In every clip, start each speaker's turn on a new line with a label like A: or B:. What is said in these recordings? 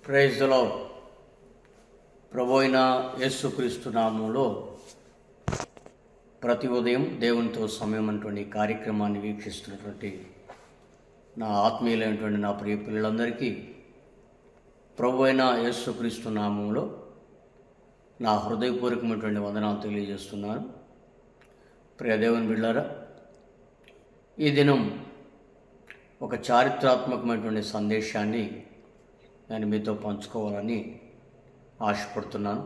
A: Praise the lord. ప్రభు అయిన యేసుక్రీస్తు నామములో ప్రతి ఉదయం దేవునితో సమయం అటువంటి కార్యక్రమాన్ని వీక్షిస్తున్నటువంటి నా ఆత్మీయులైనటువంటి నా ప్రియ పిల్లలందరికీ ప్రభు అయిన యేసుక్రీస్తు నామములో నా హృదయపూర్వకమైనటువంటి వందనాలు తెలియజేస్తున్నాను. ప్రియ దేవుని బిడ్డలారా, ఈ దినం ఒక చారిత్రాత్మకమైనటువంటి సందేశాన్ని నేను మీతో పంచుకోవాలని ఆశపడుతున్నాను.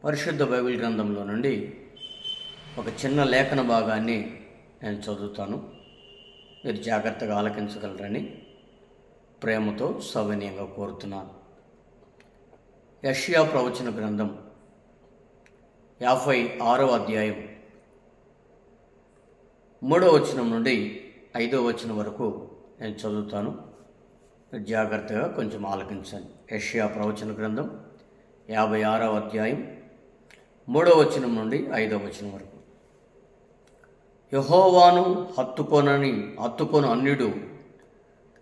A: పరిశుద్ధ బైబిల్ గ్రంథంలో నుండి ఒక చిన్న లేఖన భాగాన్ని నేను చదువుతాను. మీరు జాగ్రత్తగా ఆలకించగలరని ప్రేమతో సవినయంగా కోరుతున్నాను. యెషయా ప్రవచన గ్రంథం 56వ అధ్యాయం 3వ వచనం నుండి 5వ వచనం వరకు నేను చదువుతాను. జాగ్రత్తగా కొంచెం ఆలకించండి. యెషయా ప్రవచన గ్రంథం 56వ అధ్యాయం 3వ వచనం నుండి 5వ వచనం వరకు. యెహోవాను హత్తుకొను అన్యుడు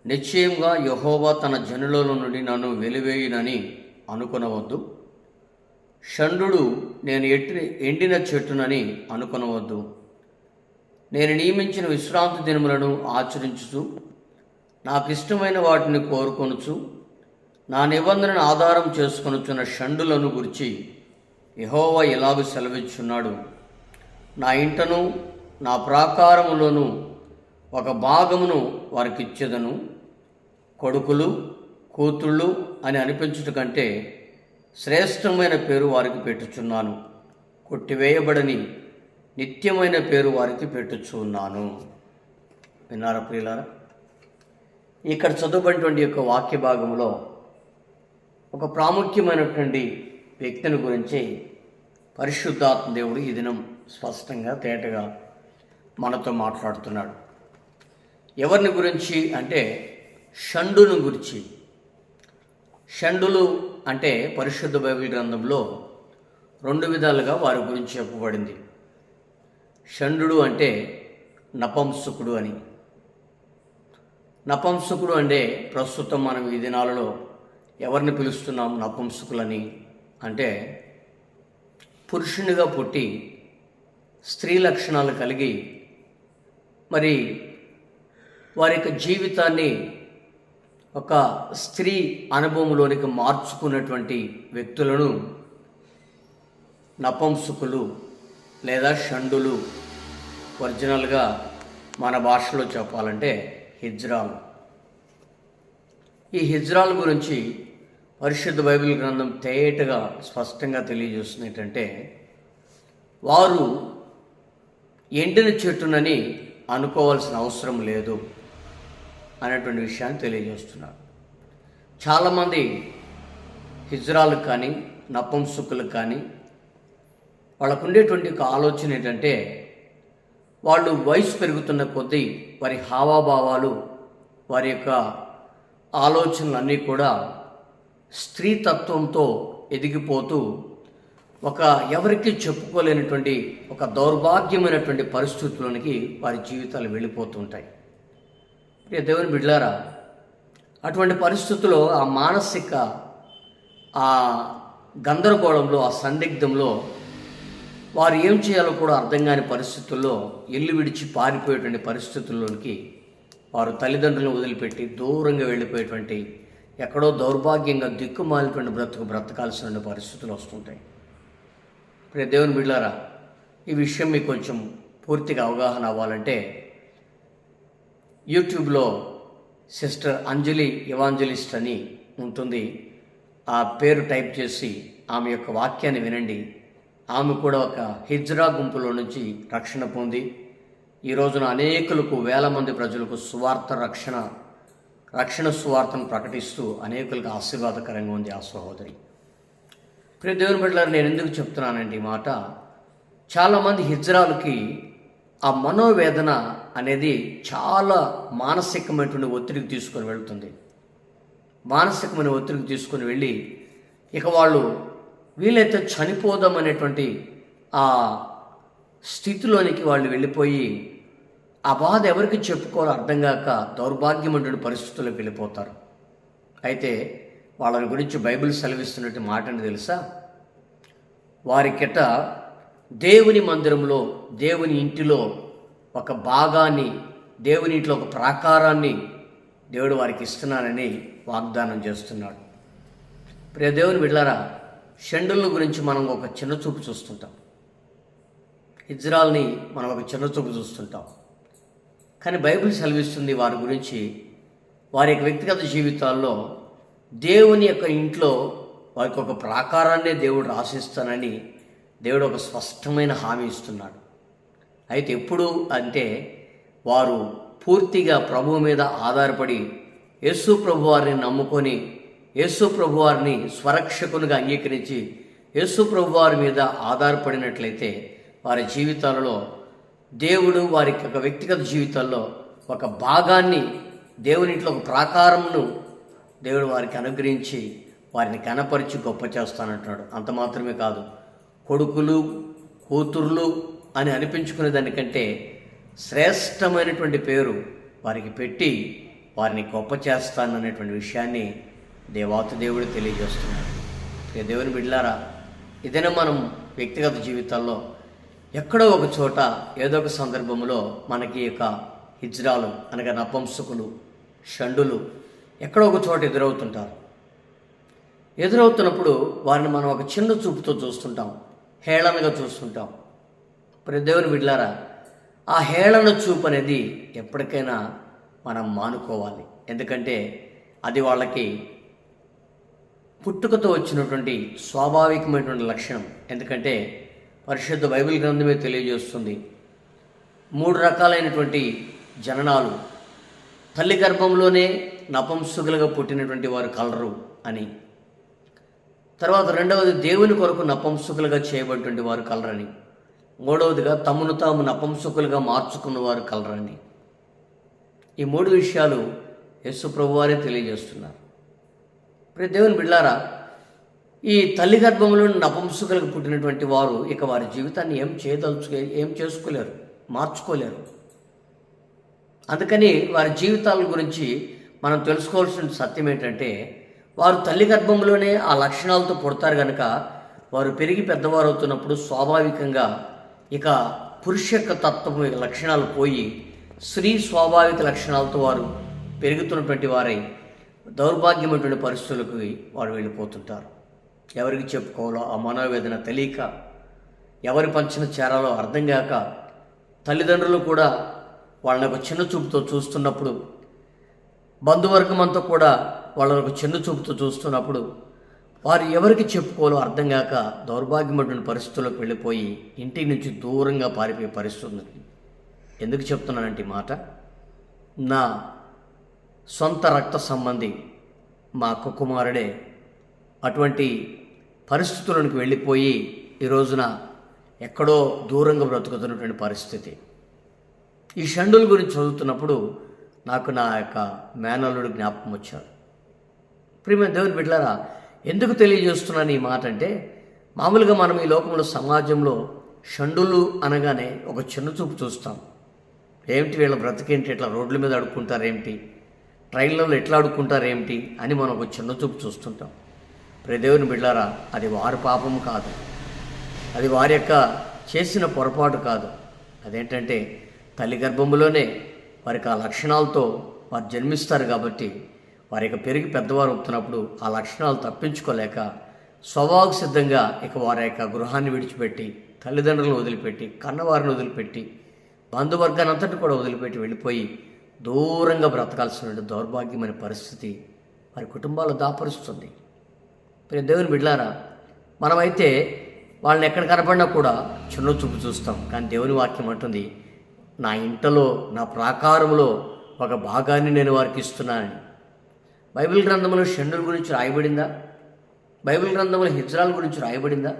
A: నిశ్చయంగా యెహోవా తన జనులలో నుండి నన్ను వెలివేయునని అనుకొనవద్దు. షండు నేను ఎండిన చెట్టునని అనుకొనవద్దు. నేను నియమించిన విశ్రాంతి దినములను ఆచరించుచు నాకు ఇష్టమైన వాటిని కోరుకొనుచు నా నిబంధనను ఆధారం చేసుకొనుచున్న షండులను గురించి యెహోవా ఇలాగ సెలవిచ్చున్నాడు. నా ఇంటను నా ప్రాకారములోను ఒక భాగమును వారికి ఇచ్చేదను. కొడుకులు కూతుళ్ళు అని అనిపించుట కంటే శ్రేష్టమైన పేరు వారికి పెట్టుచున్నాను. కొట్టివేయబడని నిత్యమైన పేరు వారికి పెట్టుచున్నాను. విన్నారా ప్రియులారా? ఇక్కడ చదువుబడినటువంటి యొక్క వాక్య భాగంలో ఒక ప్రాముఖ్యమైనటువంటి వ్యక్తిని గురించి పరిశుద్ధాత్మ దేవుడు ఈ దినం స్పష్టంగా తేటగా మనతో మాట్లాడుతున్నాడు. ఎవరిని గురించి అంటే షండును గురించి. షండులు అంటే పరిశుద్ధ బైబిల్ గ్రంథంలో 2 విధాలుగా వారి గురించి చెప్పబడింది. షండు అంటే నపంసకుడు అని. నపంసకుడు అంటే ప్రస్తుతం మనం ఈ దినాలలో ఎవరిని పిలుస్తున్నాం నపంసకులని అంటే పురుషునిగా పుట్టి స్త్రీ లక్షణాలు కలిగి మరి వారి యొక్క జీవితాన్ని ఒక స్త్రీ అనుభవంలోనికి మార్చుకున్నటువంటి వ్యక్తులను నపంసకులు లేదా షండులు, ఒరిజినల్గా మన భాషలో చెప్పాలంటే హిజ్రాల్. ఈ హిజ్రాల్ గురించి పరిశుద్ధ బైబిల్ గ్రంథం తేటగా స్పష్టంగా తెలియజేస్తుంది. ఏంటంటే వారు ఎండిన చెట్టునని అనుకోవాల్సిన అవసరం లేదు అనేటువంటి విషయాన్ని తెలియజేస్తున్నారు. చాలామంది హిజ్రాలకు కానీ నపుంసకులకు కానీ వాళ్ళకు ఉండేటువంటి ఒక ఆలోచన ఏంటంటే వాళ్ళు వయసు పెరుగుతున్న కొద్దీ వారి హావాభావాలు, వారి యొక్క ఆలోచనలన్నీ కూడా స్త్రీతత్వంతో ఎదిగిపోతూ ఒక ఎవరికి చెప్పుకోలేనటువంటి ఒక దౌర్భాగ్యమైనటువంటి పరిస్థితుల్లోనికి వారి జీవితాలు వెళ్ళిపోతుంటాయి. ప్రియ దేవుని బిడ్డలారా, అటువంటి పరిస్థితుల్లో ఆ మానసిక ఆ గందరగోళంలో, ఆ సందిగ్ధంలో వారు ఏం చేయాలో కూడా అర్థం కాని పరిస్థితుల్లో ఇల్లు విడిచి పారిపోయేటువంటి పరిస్థితుల్లోనికి వారు తల్లిదండ్రులను వదిలిపెట్టి దూరంగా వెళ్ళిపోయేటువంటి, ఎక్కడో దౌర్భాగ్యంగా దిక్కుమాలినటువంటి బ్రతకాల్సిన పరిస్థితులు వస్తుంటాయి. ప్రియ దేవుని బిడ్డలారా, ఈ విషయం మీకు కొంచెం పూర్తిగా అవగాహన అవ్వాలంటే యూట్యూబ్లో సిస్టర్ అంజలి ఎవాంజలిస్ట్ అని ఉంటుంది. ఆ పేరు టైప్ చేసి ఆమె యొక్క వాక్యాన్ని వినండి. ఆమె కూడా ఒక హిజ్రా గుంపులో నుంచి రక్షణ పొంది ఈ రోజున అనేకులకు, వేల మంది ప్రజలకు రక్షణ సువార్తను ప్రకటిస్తూ అనేకులకు ఆశీర్వాదకరంగా ఉంది ఆ సహోదరి. ప్రియ దేవుని బిడ్డలారా, నేను ఎందుకు చెప్తున్నానంటే ఈ మాట, చాలామంది హిజ్రాలకి ఆ మనోవేదన అనేది చాలా మానసికమైనటువంటి ఒత్తిడికి తీసుకొని వెళ్తుంది. మానసికమైన ఒత్తిడికి తీసుకొని వెళ్ళి ఇక వాళ్ళు వీలైతే చనిపోదామనేటువంటి ఆ స్థితిలోనికి వాళ్ళు వెళ్ళిపోయి ఆ బాధ ఎవరికి చెప్పుకోవాలో అర్థం కాక దౌర్భాగ్యమైనటువంటి పరిస్థితుల్లోకి వెళ్ళిపోతారు. అయితే వాళ్ళని గురించి బైబిల్ సెలవిస్తున్నట్టు మాట అని తెలుసా? వారికిట దేవుని మందిరంలో, దేవుని ఇంటిలో ఒక భాగాన్ని, దేవుని ఇంట్లో ఒక ప్రాకారాన్ని దేవుడు వారికి ఇస్తున్నానని వాగ్దానం చేస్తున్నాడు. ప్రియ దేవుని బిడ్డలారా, షండుల గురించి మనం ఒక చిన్న చూపు చూస్తుంటాం, ఇజ్రాయెల్ని మనం ఒక చిన్న చూపు చూస్తుంటాం. కానీ బైబిల్ సెలవిస్తుంది వారి గురించి, వారి యొక్క వ్యక్తిగత జీవితాల్లో దేవుని యొక్క ఇంట్లో వారికి ఒక ప్రాకారాన్నే దేవుడు రాసిస్తానని దేవుడు ఒక స్పష్టమైన హామీ ఇస్తున్నాడు. అయితే ఎప్పుడు అంటే వారు పూర్తిగా ప్రభువు మీద ఆధారపడి యేసు ప్రభు వారిని నమ్ముకొని, యేసు ప్రభు వారిని స్వరక్షకునిగా అంగీకరించి యేసు ప్రభు వారి మీద ఆధారపడినట్లయితే వారి జీవితాలలో దేవుడు వారి యొక్క వ్యక్తిగత జీవితాల్లో ఒక భాగాన్ని, దేవునింట్లో ఒక ప్రాకారంను దేవుడు వారికి అనుగ్రహించి వారిని కనపరిచి గొప్ప చేస్తానంటున్నాడు. అంత మాత్రమే కాదు, కొడుకులు కూతుర్లు అని అనిపించుకునే దానికంటే శ్రేష్టమైనటువంటి పేరు వారికి పెట్టి వారిని గొప్ప చేస్తాననేటువంటి విషయాన్ని దేవాతి దేవుడు తెలియజేస్తున్నాడు. దేవుని బిడ్డలారా, ఇదైనా మనం వ్యక్తిగత జీవితాల్లో ఎక్కడో ఒక చోట ఏదో ఒక సందర్భంలో మనకి యొక్క హిజ్రాలు అనగా నపుంసకులు, షండులు ఎక్కడో ఒక చోట ఎదురవుతుంటారు. ఎదురవుతున్నప్పుడు వారిని మనం ఒక చిన్న చూపుతో చూస్తుంటాం, హేళనగా చూస్తుంటాం. మరి దేవుని బిడ్డలారా, ఆ హేళన చూపు అనేది ఎప్పటికైనా మనం మానుకోవాలి. ఎందుకంటే అది వాళ్ళకి పుట్టుకతో వచ్చినటువంటి స్వాభావికమైనటువంటి లక్షణం. ఎందుకంటే పరిశుద్ధ బైబిల్ గ్రంథమే తెలియజేస్తుంది, 3 రకాలైనటువంటి జననాలు, తల్లి గర్భంలోనే నపుంసకులుగా పుట్టినటువంటి వారు కలరు అని. తర్వాత రెండవది, దేవుని కొరకు నపుంసకులుగా చేయబడినటువంటి వారు కలరని. మూడవదిగా తమను తాము నపుంసకులుగా మార్చుకున్న వారు కలరని. ఈ 3 విషయాలు యేసు ప్రభువారే తెలియజేస్తున్నారు. ప్రియ దేవుని బిడ్డలారా, ఈ తల్లి గర్భంలో నపుంసకులకు పుట్టినటువంటి వారు ఇక వారి జీవితాన్ని ఏం చేసుకోలేరు, మార్చుకోలేరు. అందుకని వారి జీవితాల గురించి మనం తెలుసుకోవాల్సిన సత్యం ఏంటంటే, వారు తల్లి గర్భంలోనే ఆ లక్షణాలతో పుడతారు కనుక వారు పెరిగి పెద్దవారు అవుతున్నప్పుడు స్వాభావికంగా ఇక పురుష యొక్క తత్వం లక్షణాలు పోయి స్త్రీ స్వాభావిక లక్షణాలతో వారు పెరుగుతున్నటువంటి వారై దౌర్భాగ్యమైనటువంటి పరిస్థితులకు వారు వెళ్ళిపోతుంటారు. ఎవరికి చెప్పుకోవాలో ఆ మనోవేదన తెలియక, ఎవరి పంచిన చేరాలో అర్థం కాక, తల్లిదండ్రులు కూడా వాళ్ళని ఒక చిన్న చూపుతో చూస్తున్నప్పుడు, బంధువర్గం అంతా కూడా వాళ్ళని ఒక చిన్న చూపుతో చూస్తున్నప్పుడు వారు ఎవరికి చెప్పుకోవాలో అర్థం కాక దౌర్భాగ్యమైనటువంటి పరిస్థితులకు వెళ్ళిపోయి ఇంటి నుంచి దూరంగా పారిపోయే పరిస్థితి ఉంది. ఎందుకు చెప్తున్నానంటే ఈ మాట, నా సొంత రక్త సంబంధి మా అక్క కుమారుడే అటువంటి పరిస్థితులకు వెళ్ళిపోయి ఈ రోజున ఎక్కడో దూరంగా బ్రతుకుతున్నటువంటి పరిస్థితి. ఈ షండుల గురించి చదువుతున్నప్పుడు నాకు నా యొక్క మేనల్లుడు జ్ఞాపకం వచ్చాడు. ప్రియమైన దేవుని బిడ్డలారా, ఎందుకు తెలియజేస్తున్నాను ఈ మాట అంటే, మామూలుగా మనం ఈ లోకంలో సమాజంలో షండులు అనగానే ఒక చిన్న చూపు చూస్తాం. ఏమిటి వీళ్ళ బ్రతికేంటి, ఇట్లా రోడ్ల మీద అడుక్కుంటారేమిటి, ట్రైన్లలో ఎట్లా అడుక్కుంటారేమిటి అని మనం ఒక చిన్న చూపు చూస్తుంటాం. ప్రియ దేవుని బిడ్డలారా, అది వారి పాపం కాదు, అది వారి యొక్క చేసిన పొరపాటు కాదు. అదేంటంటే తల్లి గర్భంలోనే వారికి ఆ లక్షణాలతో వారు జన్మిస్తారు కాబట్టి వారి యొక్క పెరిగి పెద్దవారు అవుతున్నప్పుడు ఆ లక్షణాలు తప్పించుకోలేక స్వభావ సిద్ధంగా ఇక వారి యొక్క గృహాన్ని విడిచిపెట్టి, తల్లిదండ్రులను వదిలిపెట్టి, కన్నవారిని వదిలిపెట్టి, బంధువర్గాన్ని అంతటి కూడా వదిలిపెట్టి వెళ్ళిపోయి దూరంగా బ్రతకాల్సిన దౌర్భాగ్యమైన పరిస్థితి వారి కుటుంబాలు దాపరుస్తుంది. ప్రియ దేవుని బిడ్డలారా, మనమైతే వాళ్ళని ఎక్కడ కనపడినా కూడా చిన్న చూపు చూస్తాం. కానీ దేవుని వాక్యం అంటుంది, నా ఇంటలో, నా ప్రాకారంలో ఒక భాగాన్ని నేను వారికి ఇస్తున్నానని. బైబిల్ గ్రంథంలో షండుల గురించి రాయబడిందా? బైబిల్ గ్రంథంలో హిజ్రాల గురించి రాయబడిందా?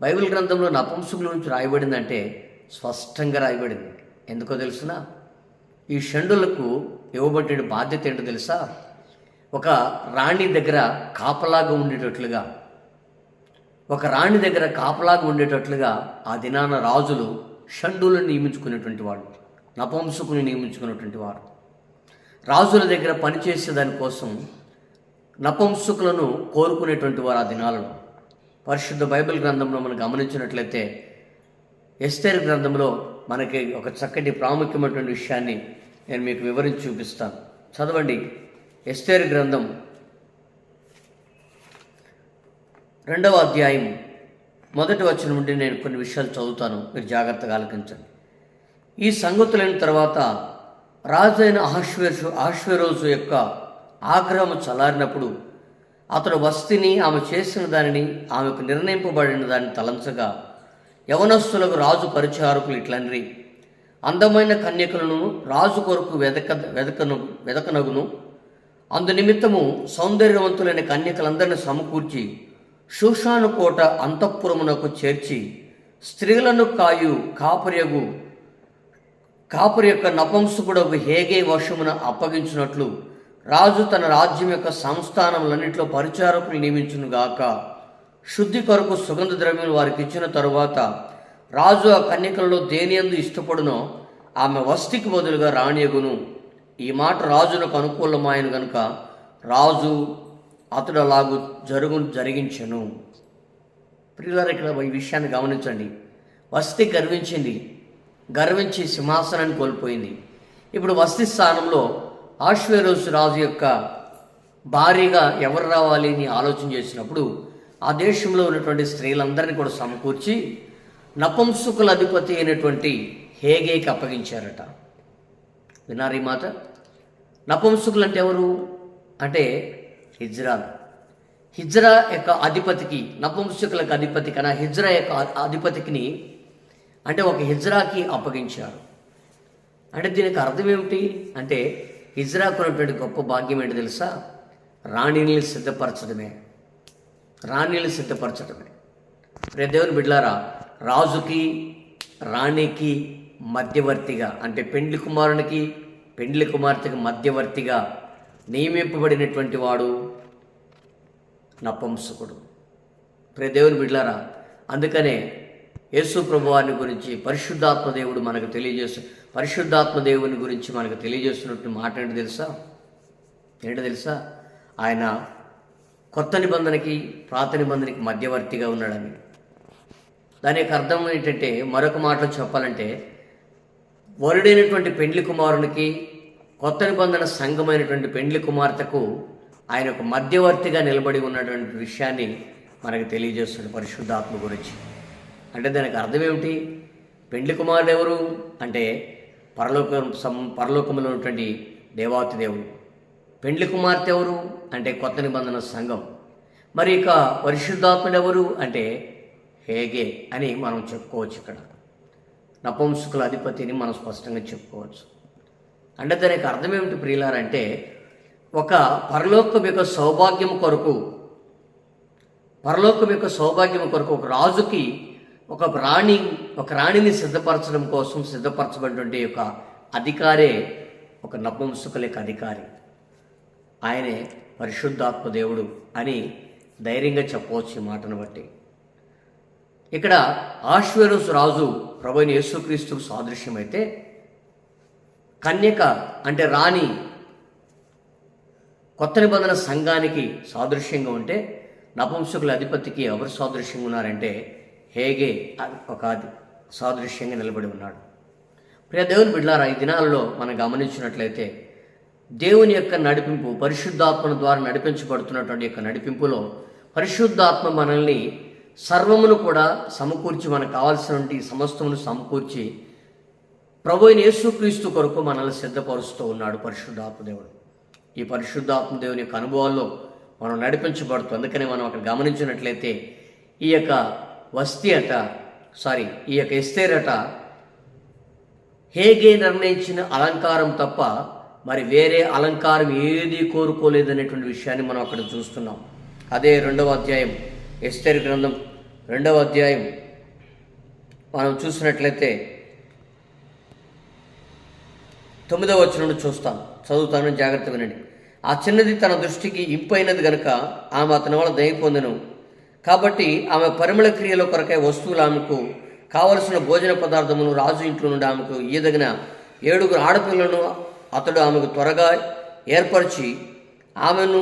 A: బైబిల్ గ్రంథంలో నపుంసకుల గురించి రాయబడిందంటే స్పష్టంగా రాయబడింది. ఎందుకో తెలుసునా? ఈ షండులకు ఇవ్వబడిన బాధ్యత ఏంటో తెలుసా? ఒక రాణి దగ్గర కాపలాగా ఉండేటట్లుగా, ఒక రాణి దగ్గర కాపలాగా ఉండేటట్లుగా ఆ దినాన రాజులు షండులను నియమించుకునేటువంటి వాడు, నపుంసకుని నియమించుకునేటువంటి వారు. రాజుల దగ్గర పనిచేసే దానికోసం నపుంసకులను కోరుకునేటువంటి వారు ఆ దినాలలో. పరిశుద్ధ బైబిల్ గ్రంథంలో మనం గమనించినట్లయితే ఎస్తేరు గ్రంథంలో మనకి ఒక చక్కటి ప్రాముఖ్యమైనటువంటి విషయాన్ని నేను మీకు వివరించి చూపిస్తాను. చదవండి. ఎస్తేరు గ్రంథం 2వ అధ్యాయం 1వ వచనం నుండి నేను కొన్ని విషయాలు చదువుతాను, మీరు జాగ్రత్తగా ఆలకించండి. ఈ సంగతులైన తర్వాత రాజు అయిన అహష్వేరోజు యొక్క ఆగ్రహము చల్లారినప్పుడు అతడు వస్తిని, ఆమె చేసిన దానిని, ఆమెకు నిర్ణయింపబడిన దాన్ని తలంచగా యవనస్తులకు రాజు పరిచారకులు ఇట్లనరి, అందమైన కన్యకలను రాజు కొరకు వెదకనగును. అందు నిమిత్తము సౌందర్యవంతులైన కన్యకలందరినీ సమకూర్చి షూషాను కోట అంతఃపురమునకు చేర్చి స్త్రీలను కాపరి యొక్క నపుంసకుడకు హేగే వశమున అప్పగించినట్లు రాజు తన రాజ్యం యొక్క సంస్థానములన్నింటిలో పరిచారకులు నియమించునుగాక. శుద్ధి కొరకు సుగంధ ద్రవ్యములు వారికి ఇచ్చిన తరువాత రాజు ఆ కన్యకలలో దేనియందు ఇష్టపడునో ఆమె వస్తికి బదులుగా రాణియగును. ఈ మాట రాజునకు అనుకూలమాయను గనుక రాజు అతడు అలాగూ జరిగించెను. ప్రియులారా, ఇక్కడ ఈ విషయాన్ని గమనించండి. వస్తి గర్వించి సింహాసనాన్ని కోల్పోయింది. ఇప్పుడు వస్తి స్థానంలో అహష్వేరోషు రాజు యొక్క భార్యగా ఎవరు రావాలి అని ఆలోచన చేసినప్పుడు ఆ దేశంలో ఉన్నటువంటి స్త్రీలందరినీ కూడా సమకూర్చి నపుంసకుల అధిపతి అయినటువంటి హేగేకి అప్పగించారట. విన్నారు ఈ మాట? నపుంసకులు అంటే ఎవరు అంటే హిజ్రా యొక్క అధిపతికి, నపుంసకులకు అధిపతి కన్నా హిజ్రా యొక్క అధిపతికి అంటే ఒక హిజ్రాకి అప్పగించారు. అంటే దీనికి అర్థం ఏమిటి అంటే హిజ్రాకు ఉన్నటువంటి గొప్ప భాగ్యం ఏంటి తెలుసా? రాణిని సిద్ధపరచడమే. దేవుని బిడ్డలారా, రాజుకి రాణికి మధ్యవర్తిగా అంటే పెండ్లి కుమారునికి పెండ్లి కుమార్తెకి మధ్యవర్తిగా నియమింపబడినటువంటి వాడు నపుంసకుడు. దేవుని బిడ్డలారా, అందుకనే యేసు ప్రభువారిని గురించి పరిశుద్ధాత్మ దేవుని గురించి మనకు తెలియజేస్తున్నట్టు మాట ఏంటి తెలుసా? ఆయన కొత్త నిబంధనకి పాత నిబంధనకి మధ్యవర్తిగా ఉన్నాడని. దాని యొక్క అర్థం ఏంటంటే, మరొక మాటలో చెప్పాలంటే, వరుడైనటువంటి పెండ్లి కుమారునికి కొత్త నిబంధన సంఘమైనటువంటి పెండ్లి కుమార్తెకు ఆయన ఒక మధ్యవర్తిగా నిలబడి ఉన్నటువంటి విషయాన్ని మనకు తెలియజేస్తున్నాడు పరిశుద్ధాత్మ గురించి. అంటే దానికి అర్థం ఏమిటి? పెండ్లి కుమారుడు ఎవరు అంటే పరలోకంలో ఉన్నటువంటి దేవాతి దేవుడు. పెండ్లి కుమార్తె ఎవరు అంటే కొత్త నిబంధన సంఘం. మరి ఇక పరిశుద్ధాత్ముడు ఎవరు అంటే హేగే అని మనం చెప్పుకోవచ్చు. ఇక్కడ నపుంసకుల అధిపతిని మనం స్పష్టంగా చెప్పుకోవచ్చు. అంటే దానికి అర్థం ఏమిటి ప్రియులారంటే, ఒక పరలోకం యొక్క సౌభాగ్యం కొరకు ఒక రాజుకి ఒక రాణిని సిద్ధపరచడం కోసం సిద్ధపరచబడినటువంటి ఒక అధికారే ఒక నపుంసకుల యొక్క అధికారి. ఆయనే పరిశుద్ధాత్మ దేవుడు అని ధైర్యంగా చెప్పవచ్చు ఈ మాటను బట్టి. ఇక్కడ అహష్వేరోషు రాజు ప్రభువైన యేసుక్రీస్తుకు సాదృశ్యమైతే, కన్యక అంటే రాణి కొత్త నిబంధన సంఘానికి సాదృశ్యంగా ఉంటే, నపుంసకుల అధిపతికి ఎవరు సాదృశ్యంగా ఉన్నారంటే హేగే ఒక సాదృశ్యంగా నిలబడి ఉన్నాడు. ప్రియ దేవుని బిడ్డలారా, ఈ దినాలలో మనం గమనించినట్లయితే దేవుని యొక్క నడిపింపు, పరిశుద్ధాత్మ ద్వారా నడిపించబడుతున్నటువంటి యొక్క నడిపింపులో పరిశుద్ధాత్మ మనల్ని సర్వమును కూడా సమకూర్చి, మనకు కావాల్సినటువంటి సమస్తమును సమకూర్చి ప్రభువైన యేసుక్రీస్తు కొరకు మనల్ని సిద్ధపరుస్తూ ఉన్నాడు పరిశుద్ధాత్మ దేవుడు. ఈ పరిశుద్ధాత్మ దేవుని యొక్క అనుభవాల్లో మనం నడిపించబడుతూ, అందుకనే మనం అక్కడ గమనించినట్లయితే ఈ యొక్క ఎస్తేర్ అట హేగే నిర్ణయించిన అలంకారం తప్ప మరి వేరే అలంకారం ఏది కోరుకోలేదనేటువంటి విషయాన్ని మనం అక్కడ చూస్తున్నాం. అదే 2వ అధ్యాయం ఎస్తేరు గ్రంథం 2వ అధ్యాయం మనం చూసినట్లయితే 9వ వచనం చదువుతాను, జాగ్రత్త వినండి. ఆ చిన్నది తన దృష్టికి ఇంపైనది గనుక ఆమె అతని వల్ల దయ పొందెను. కాబట్టి ఆమె పరిమళ క్రియల కొరకై వస్తువులు, ఆమెకు కావలసిన భోజన పదార్థమును రాజు ఇంట్లో నుండి ఆమెకు ఈదగిన 7 ఆడపిల్లలను అతడు ఆమెకు త్వరగా ఏర్పరిచి ఆమెను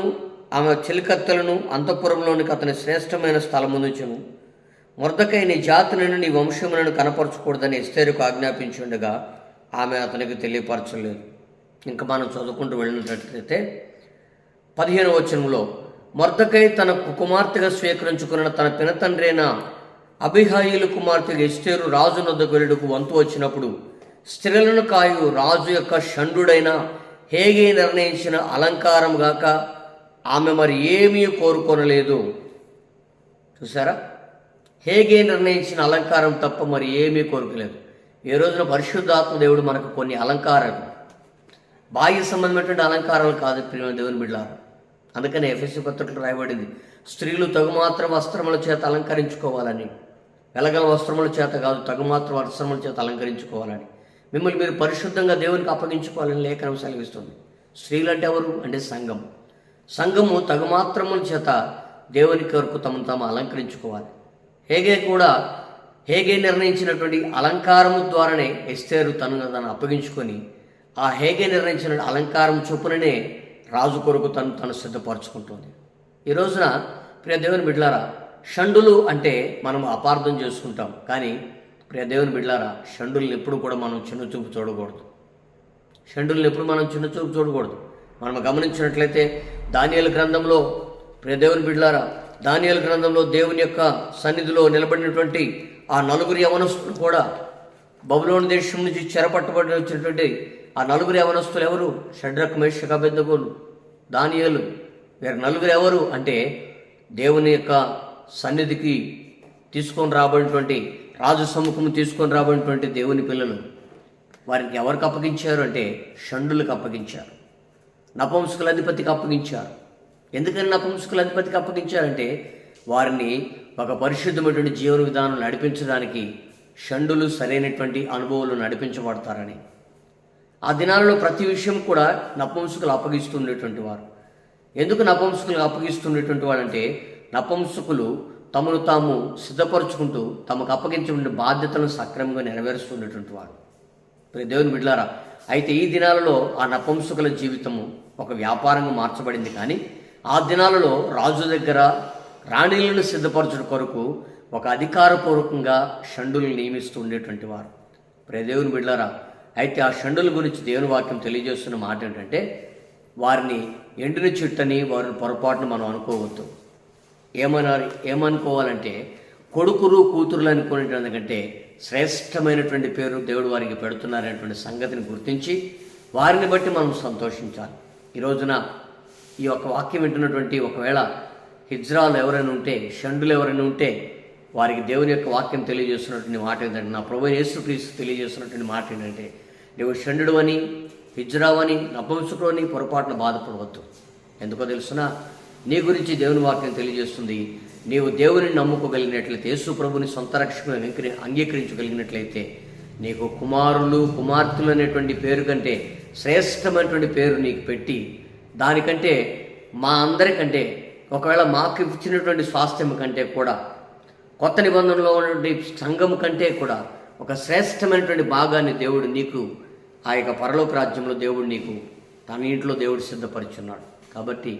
A: ఆమె చెలికత్తెలను అంతఃపురంలోనికి అతని శ్రేష్టమైన స్థలమునుచును. మొర్దెకై నీ జాతిని నీ వంశములను కనపరచకూడదని ఎస్తేరుకు ఆజ్ఞాపించుండగా ఆమె అతనికి తెలియపరచలేదు. ఇంకా మనం చదువుకుంటూ వెళ్ళినట్లయితే 15వ వచనంలో, మొర్దెకై తన కుమార్తెగా స్వీకరించుకున్న తన పినతండ్రైన అబీహాయిలు కుమార్తె ఎస్తేరు రాజు నొద్దకు వెళ్ళుటకు వంతు వచ్చినప్పుడు స్త్రీలను కాయు రాజు యొక్క షండుడైన హేగే నిర్ణయించిన అలంకారం గాక ఆమె మరి ఏమీ కోరుకొనలేదు. చూసారా, హేగే నిర్ణయించిన అలంకారం తప్ప మరి ఏమీ కోరుకోలేదు. ఈ రోజున పరిశుద్ధాత్మ దేవుడు మనకు కొన్ని అలంకారాలు, బాహ్య సంబంధమైనటువంటి అలంకారాలు కాదు ప్రియ దేవుని బిడ్డలారా. అందుకని ఎఫెసీ పత్రికలో రాయబడింది, స్త్రీలు తగుమాత్ర వస్త్రముల చేత అలంకరించుకోవాలని. వెలగల వస్త్రముల చేత కాదు, తగుమాత్ర వస్త్రముల చేత అలంకరించుకోవాలని, మిమ్మల్ని మీరు పరిశుద్ధంగా దేవునికి అప్పగించుకోవాలని లేఖనం సెలవిస్తుంది. స్త్రీలు అంటే ఎవరు అంటే సంఘం. సంఘము తగుమాత్రముల చేత దేవుని కొరకు తమను తాము అలంకరించుకోవాలి. హేగే నిర్ణయించినటువంటి అలంకారము ద్వారానే ఎస్తేరు తను అప్పగించుకొని ఆ హేగే నిర్ణయించిన అలంకారం చొప్పుననే రాజు కొరకు తను సిద్ధపరచుకుంటుంది. ఈ రోజున ప్రియ దేవుని బిడ్డలారా, షండులు అంటే మనం అపార్థం చేసుకుంటాం. కానీ ప్రియ దేవుని బిడ్డలారా, షండుల్ని ఎప్పుడు కూడా మనం చిన్నచూపు చూడకూడదు. షండుల్ని ఎప్పుడు మనం చిన్నచూపు చూడకూడదు. మనం గమనించినట్లయితే దానియేలు గ్రంథంలో, ప్రియ దేవుని బిడ్డలారా, దానియేలు గ్రంథంలో దేవుని యొక్క సన్నిధిలో నిలబడినటువంటి ఆ 4 యవనస్తులు కూడా బబులోను దేశం నుంచి చెరపట్టబడి వచ్చినటువంటి ఆ 4 యవనస్తులు ఎవరు? షడ్రక్, మేషక్, అబేద్నెగోలు, దానియేలు. వీరు 4 ఎవరు అంటే దేవుని యొక్క సన్నిధికి తీసుకొని రాబడినటువంటి, రాజు సముఖము తీసుకొని రాబడినటువంటి దేవుని పిల్లలు. వారికి ఎవరికి అప్పగించారు అంటే షండులకు అప్పగించారు, నపుంసకుల అధిపతికి అప్పగించారు. ఎందుకని నపుంసకుల అధిపతికి అప్పగించారంటే వారిని ఒక పరిశుద్ధమైనటువంటి జీవన విధానం నడిపించడానికి షండులు సరైనటువంటి అనుభవాలు నడిపించబడతారని. ఆ దినాలలో ప్రతి విషయం కూడా నపుంసకులు అప్పగిస్తుండేటువంటి వారు. ఎందుకు నపుంసకులు అప్పగిస్తుండేటువంటి వాడు అంటే నపుంసకులు తమను తాము సిద్ధపరచుకుంటూ తమకు అప్పగించిన బాధ్యతలను సక్రమంగా నెరవేరుస్తుండేటువంటి వాడు. దేవుని బిడ్డలారా, అయితే ఈ దినాలలో ఆ నపుంసకుల జీవితము ఒక వ్యాపారంగా మార్చబడింది. కానీ ఆ దినాలలో రాజు దగ్గర రాణిలను సిద్ధపరచడం కొరకు ఒక అధికారపూర్వకంగా షండులు నియమిస్తూ ఉండేటువంటి వారు. దేవుని బిడ్డలారా, అయితే ఆ షండుల గురించి దేవుని వాక్యం తెలియజేస్తున్న మాట ఏంటంటే, వారిని ఎండిన చెట్టని వారిని పొరపాటును మనం అనుకోవద్దు. ఏమనుకోవాలంటే కొడుకులు కూతురులు అనుకునేటందుకంటే శ్రేష్టమైనటువంటి పేరు దేవుడు వారికి పెడుతున్నారనేటువంటి సంగతిని గుర్తించి వారిని బట్టి మనం సంతోషించాలి. ఈ రోజున ఈ యొక్క వాక్యం వింటున్నటువంటి ఒకవేళ హిజ్రాలు ఎవరైనా ఉంటే, షండులు ఎవరైనా ఉంటే, వారికి దేవుని యొక్క వాక్యం తెలియజేస్తున్నటువంటి మాట ఏంటంటే, నా ప్రభువైన యేసుక్రీస్తు తెలియజేస్తున్నటువంటి మాట ఏంటంటే, నువ్వు షండుడు అని, హిజ్రావు అని, నపుంసకుడు అని పొరపాటున బాధపడవద్దు. ఎందుకో తెలుసునా, నీ గురించి దేవుని వాక్యం తెలియజేస్తుంది. నీవు దేవుని నమ్ముకోగలిగినట్లయితే, యేసు ప్రభుని సొంత రక్షకుని అంగీకరించగలిగినట్లయితే, నీకు కుమారులు కుమార్తెలు అనేటువంటి పేరు కంటే శ్రేష్టమైనటువంటి పేరు నీకు పెట్టి, దానికంటే మా అందరికంటే, ఒకవేళ మాకు ఇచ్చినటువంటి స్వాస్థ్యం కంటే కూడా, కొత్త నిబంధనలో ఉన్నటువంటి సంఘం కంటే కూడా ఒక శ్రేష్టమైనటువంటి భాగాన్ని దేవుడు నీకు ఆ యొక్క పరలోక రాజ్యంలో దేవుడు నీకు తన ఇంట్లో దేవుడు సిద్ధపరిచున్నాడు. కాబట్టి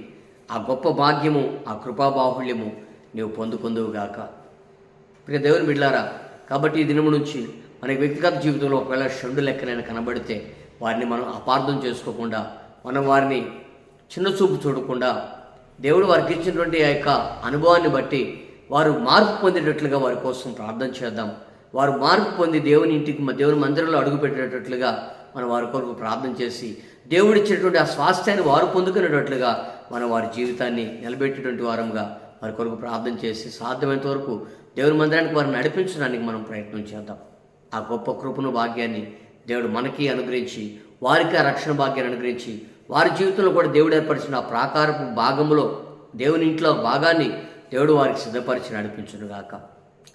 A: ఆ గొప్ప భాగ్యము, ఆ కృపాబాహుళ్యము నీవు పొందుకుందువుగాక. ప్రియ దేవుని బిడ్డలారా, కాబట్టి ఈ దినము నుంచి మన వ్యక్తిగత జీవితంలో ఒకవేళ షండు లెక్కనైనా కనబడితే వారిని మనం అపార్థం చేసుకోకుండా, మనం వారిని చిన్న చూపు చూడకుండా, దేవుడు వారికి ఇచ్చినటువంటి ఆ యొక్క అనుభవాన్ని బట్టి వారు మార్పు పొందేటట్లుగా వారి కోసం ప్రార్థన చేద్దాం. వారు మార్పు పొంది దేవుని ఇంటికి, దేవుని మందిరంలో అడుగుపెట్టేటట్లుగా మనం వారి కొరకు ప్రార్థన చేసి దేవుడిచ్చేటువంటి ఆ స్వాస్థ్యాన్ని వారు పొందుకునేటట్లుగా మనం వారి జీవితాన్ని నిలబెట్టేటువంటి వారంగా వారి కొరకు ప్రార్థన చేసి సాధ్యమైనంత వరకు దేవుని మందిరానికి వారిని నడిపించడానికి మనం ప్రయత్నం చేద్దాం. ఆ గొప్ప కృపను, భాగ్యాన్ని దేవుడు మనకి అనుగ్రహించి, వారికి ఆ రక్షణ భాగ్యాన్ని అనుగ్రహించి, వారి జీవితంలో కూడా దేవుడు ఏర్పరిచిన ఆ ప్రాకారపు భాగంలో, దేవుని ఇంట్లో భాగాన్ని దేవుడు వారికి సిద్ధపరిచి నడిపించునుగాక.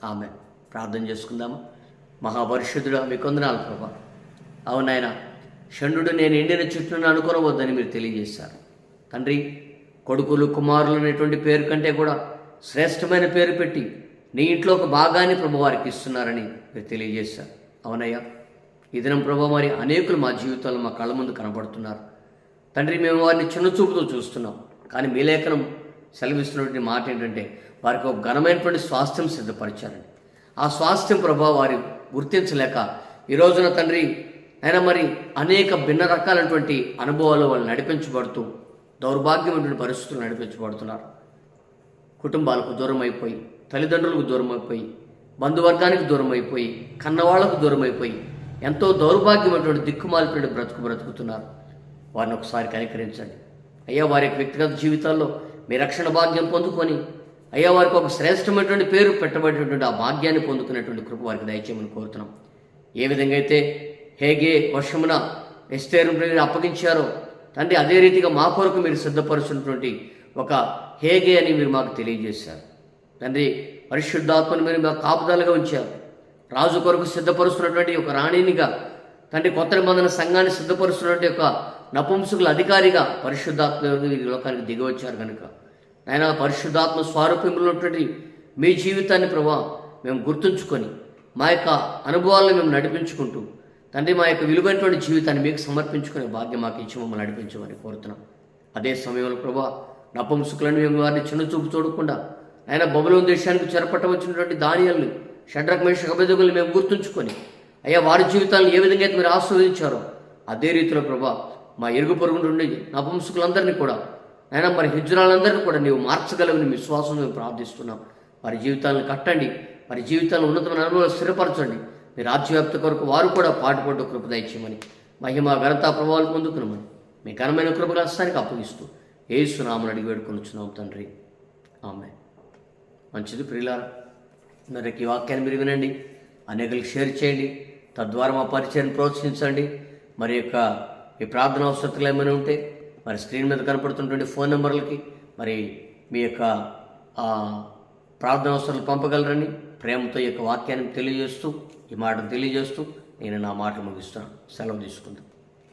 A: ఆమె ప్రార్థన చేసుకుందాము. మహాపరిశుద్ధుడు, మీకు వందనాలు ప్రభా. అవునాయన, షండు నేను ఎండిన చెట్టును అనుకోవద్దని మీరు తెలియజేశారు తండ్రి. కొడుకులు కుమారులు అనేటువంటి పేరు కంటే కూడా శ్రేష్టమైన పేరు పెట్టి నీ ఇంట్లో ఒక భాగాన్ని ప్రభు వారికి ఇస్తున్నారని మీరు తెలియజేశారు. అవునయ్యా, ఈ దినం ప్రభు మరి అనేకులు మా జీవితాల్లో మా కళ్ళ ముందు కనబడుతున్నారు తండ్రి. మేము వారిని చిన్న చూపుతో చూస్తున్నాం, కానీ మీ లేఖనం సెలవిస్తున్నటువంటి మాట ఏంటంటే వారికి ఒక ఘనమైనటువంటి స్వాస్థ్యం సిద్ధపరిచారండి. ఆ స్వాస్థ్యం ప్రభావ వారు గుర్తించలేక ఈ రోజున తండ్రి అయినా మరి అనేక భిన్న రకాలైనటువంటి అనుభవాలు వాళ్ళు నడిపించబడుతూ దౌర్భాగ్యమైనటువంటి పరిస్థితులు నడిపించబడుతున్నారు. కుటుంబాలకు దూరం అయిపోయి, తల్లిదండ్రులకు దూరం అయిపోయి, బంధువర్గానికి దూరం అయిపోయి, కన్నవాళ్లకు దూరం అయిపోయి ఎంతో దౌర్భాగ్యమైనటువంటి దిక్కుమాలిపోయిన బ్రతుకుతున్నారు. వారిని ఒకసారి కనికరించండి అయ్యా. వారి వ్యక్తిగత జీవితాల్లో మీ రక్షణ భాగ్యం పొందుకొని అయ్యా వారికి ఒక శ్రేష్టమైనటువంటి పేరు పెట్టబడినటువంటి ఆ భాగ్యాన్ని పొందుకునేటువంటి కృప వారికి దయచేయమని కోరుతున్నాం. ఏ విధంగా అయితే హేగే వర్షమున ఎస్తేరును అప్పగించారో తండ్రి, అదే రీతిగా మా కొరకు మీరు సిద్ధపరుస్తున్నటువంటి ఒక హేగే అని మీరు మాకు తెలియజేశారు తండ్రి. పరిశుద్ధాత్మను మీరు మాకు కాపుదలుగా ఉంచారు. రాజు కొరకు సిద్ధపరుస్తున్నటువంటి ఒక రాణినిగా తండ్రి, కొత్త నిబంధన సంఘాన్ని సిద్ధపరుస్తున్నటువంటి ఒక నపుంసకుల అధికారిగా పరిశుద్ధాత్మ ఈ లోకానికి దిగి వచ్చారు కనుక ఆయన పరిశుద్ధాత్మ స్వరూపంలో ఉన్నటువంటి మీ జీవితాన్ని ప్రభా మేము గుర్తుంచుకొని మా యొక్క అనుభవాలను మేము నడిపించుకుంటూ తండ్రి మా యొక్క విలువైనటువంటి జీవితాన్ని మీకు సమర్పించుకునే భాగ్యం మాకు ఇచ్చి మమ్మల్ని నడిపించమని కోరుతున్నాం. అదే సమయంలో ప్రభా నపుంసకులను మేము వారిని చిన్న చూపు చూడకుండా ఆయన బబులోను దేశానికి చెరపట్టవచ్చినటువంటి దానియేలుని, షడ్రక్ మేషక్ అబేద్నెగోలను మేము గుర్తుంచుకొని అయ్యా వారి జీవితాలను ఏ విధంగా అయితే మీరు ఆస్వాదించారో అదే రీతిలో ప్రభా మా ఇరుగు పొరుగు నుండి నపుంసకులందరినీ కూడా ఆయన మరి హిజ్రాలందరినీ కూడా నీవు మార్చగలవని విశ్వాసం మేము ప్రార్థిస్తున్నాం. వారి జీవితాలను కట్టండి, వారి జీవితాలను ఉన్నతమైన అనుభవాలు స్థిరపరచండి. మీ రాజ్యవ్యాప్తి కొరకు వారు కూడా పాటుపడ్డ కృప దయచేయమని, మహిమ ఘనతా ప్రభావాలు పొందుకున్నామని మీ ఘనమైన కృప హస్తానికి అప్పగిస్తూ యేసు నామమున అడిగి వేడుకొనుచున్నాం తండ్రి, ఆమేన్. మంచిది ప్రియులారా, మరి ఈ వాక్యాన్ని మీరు వినండి, అనేకులకు షేర్ చేయండి, తద్వారా మా పరిచయాన్ని ప్రోత్సహించండి. మరి యొక్క ఈ ప్రార్థన అవసరతలు ఏమైనా ఉంటే మరి స్క్రీన్ మీద కనపడుతున్నటువంటి ఫోన్ నెంబర్లకి మరి మీ యొక్క ప్రార్థన అవసరాలు పంపగలరని ప్రేమతో ఈ యొక్క వాక్యాన్ని తెలియజేస్తూ, ఈ మాటను తెలియజేస్తూ నేను నా మాట ముగిస్తాను. సెలవు తీసుకుందాం.